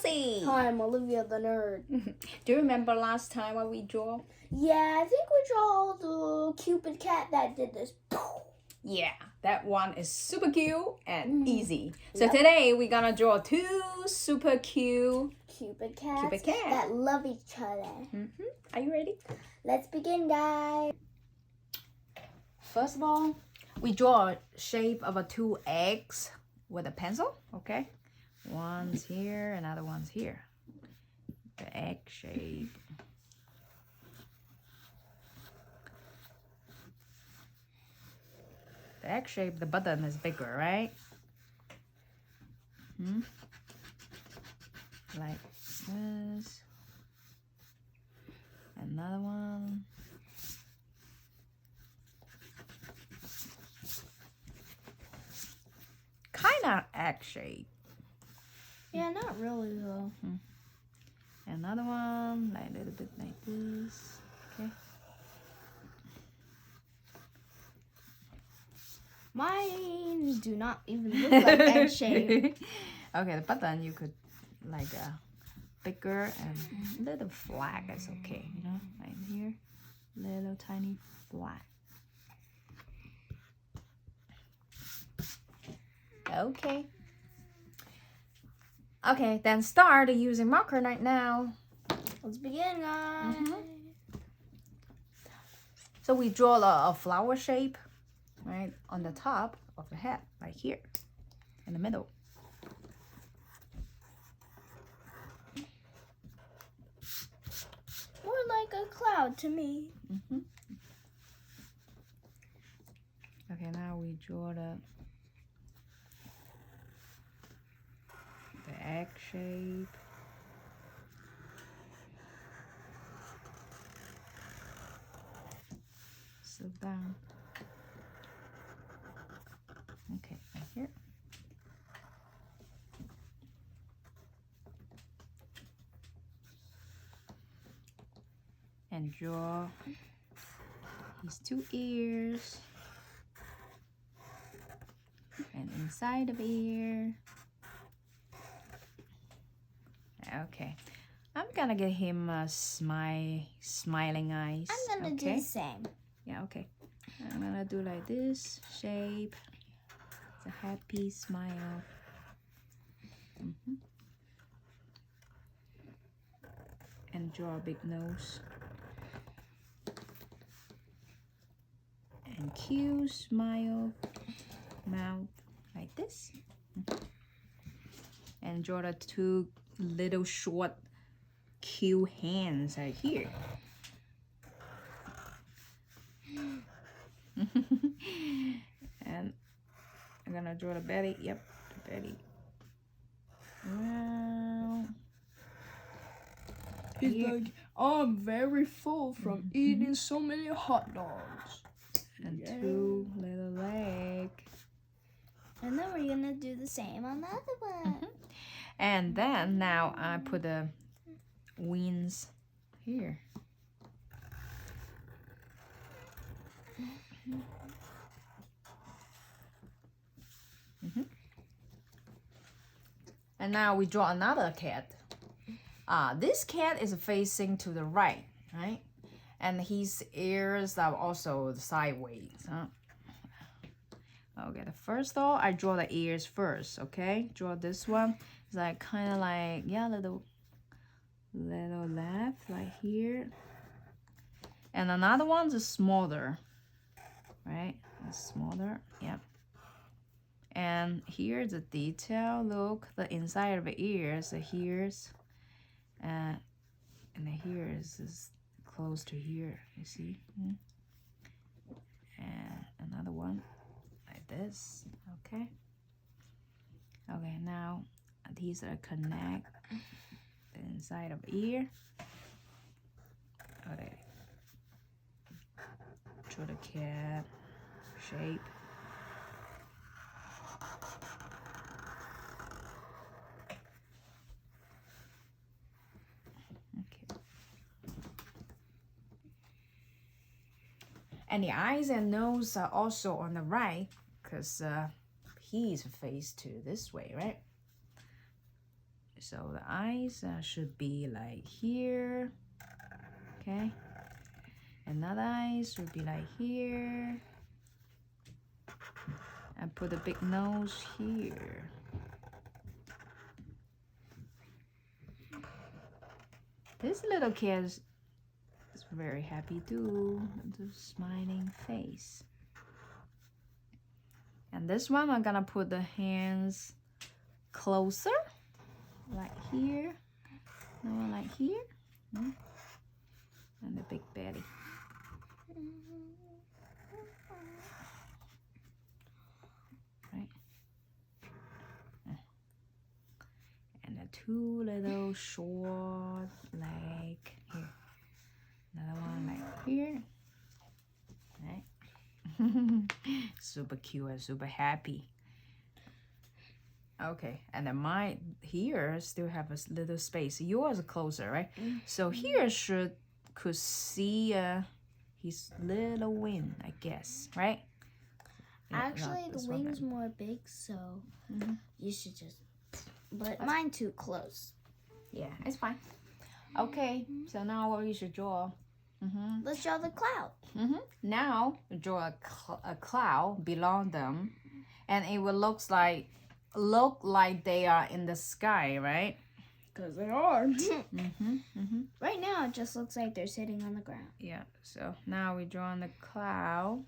Lucy. Hi, I'm Olivia the nerd. Do you remember last time what we draw? Yeah, I think we draw the Cupid cat that did this. Yeah, that one is super cute and easy. So Yep. today we're gonna draw two super cute Cupid cats Cupid cat. that love each other. Are you ready? Let's begin, guys. First of all, we draw a shape of two eggs with a pencil, okay? One's here, another one's here. The egg shape. The egg shape, the button is bigger, right? Like this. Another one. Kind of egg shape. Yeah, not really though. Another one, like a little bit like this. Okay. Mine do not even look like egg shape. Okay, the button you could like bigger and little flag is okay, you know, right here, little tiny flag. Okay. Okay, then start using marker right now. Let's begin, guys. So we draw a flower shape, right, on the top of the head, right here, in the middle. More like a cloud to me. Okay, now we draw the egg shape. So down. Okay, right here. And draw his two ears. And inside of ear. Okay. I'm gonna get him smiling eyes. I'm gonna do the same. Yeah, okay. I'm gonna do like this shape. It's a happy smile. And draw a big nose. And cute smile mouth like this. And draw the two little short cute hands right here. And I'm gonna draw the belly. Yep, the belly. Wow. He's like, I'm very full from eating so many hot dogs. And two little leg. And then we're gonna do the same on the other one. And then now I put the wings here. And now we draw another cat. This cat is facing to the right, right? And his ears are also sideways. Okay, the first though, I draw the ears first, okay? Draw this one. It's like kind of like, yeah, little left, like here. And another one's is smaller, right? It's smaller, yep. And here's the detail. Look, the inside of the ears, the ears, and the ears is close to here. You see? And another one like this. Okay. Okay. Now these are connect the inside of ear. Okay. Draw the cat shape. And the eyes and nose are also on the right because he's faced to this way, right? so the eyes should be like here. Okay. Another eyes should be like here. And put a big nose here. This little kid is very happy too. The smiling face. And this one, I'm gonna put the hands closer, like here. Another one like here. And the big belly. Right. And the two little short leg here. Another one like here. Right. Super cute and super happy. Okay, and then my here still have a little space. Yours is closer, right? So here could see his little wing, I guess, right? Yeah, Actually, the wing's more big, so you should just. But mine too close. Yeah, it's fine. Okay, so now we should draw. Let's draw the cloud. Now draw a cloud below them, and it will look like they are in the sky, right? Because they are. Right now, it just looks like they're sitting on the ground. Yeah. So now we draw the cloud.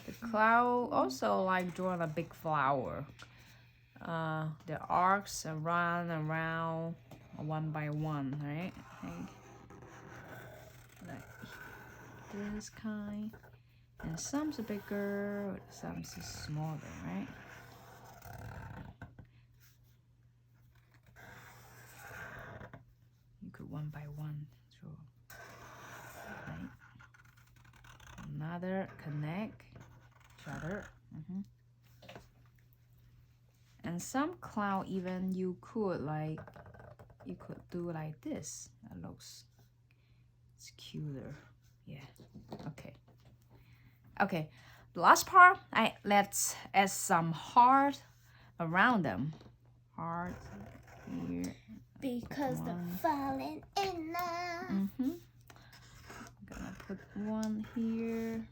The cloud also like drawing a big flower. The arcs run around one by one, right? Like this kind. And some's bigger, some's smaller, right? You could one by one draw. Right? Another connect each other. And some cloud even you could do like this. That looks it's cuter. Yeah. Okay. The last part, let's add some heart around them. Heart here. Because they're falling in love. I'm gonna put one here.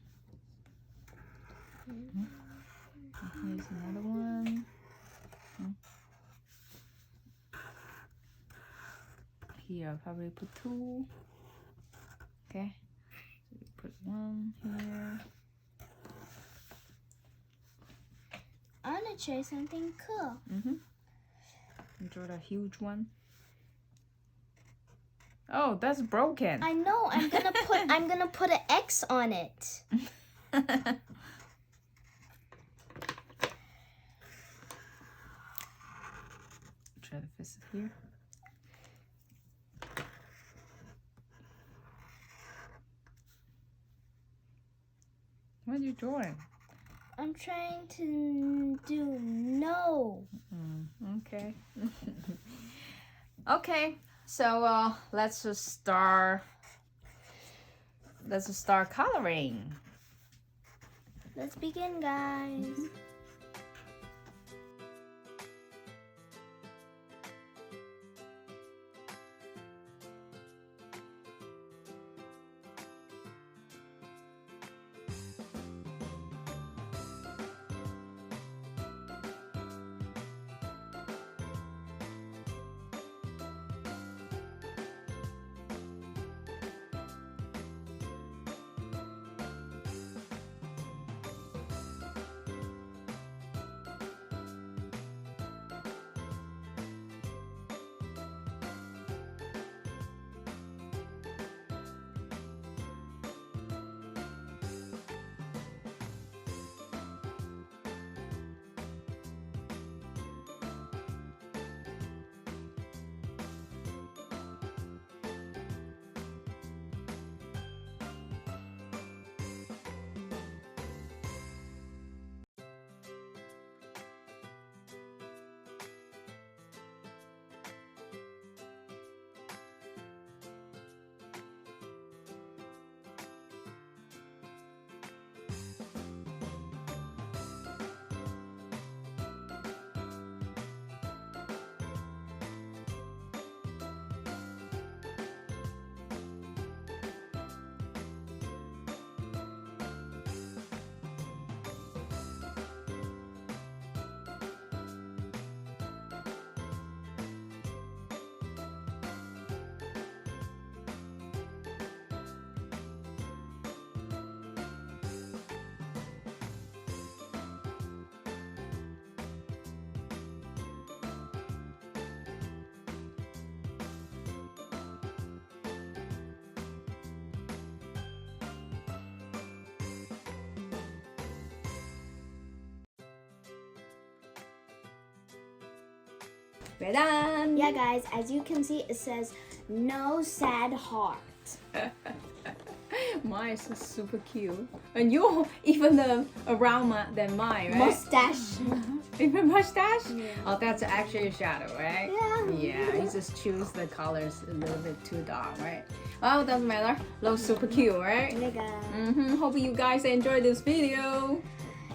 And here's another one. Here I'll probably put two. Okay. So we put one here. I want to try something cool. Draw a huge one. Oh, that's broken. I know. I'm gonna put an X on it. Try to fix it here. What are you drawing? I'm trying to do no. Okay. Okay. So let's just start. Let's just start coloring. Let's begin, guys. We're done. Yeah, guys, as you can see, it says no sad heart. Mine is super cute. And you're even around than mine, right? Mustache. Even mustache? Yeah. Oh, that's actually a shadow, right? Yeah. Yeah, you just choose the colors a little bit too dark, right? Well, doesn't matter. Looks super cute, right? Yeah, guys. Hope you guys enjoyed this video.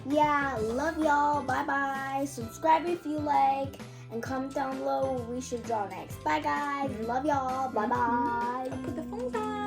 Yeah, love y'all. Bye-bye. Subscribe if you like. And comment down below what we should draw next. Bye, guys. Love y'all. Bye-bye. Put the phone down.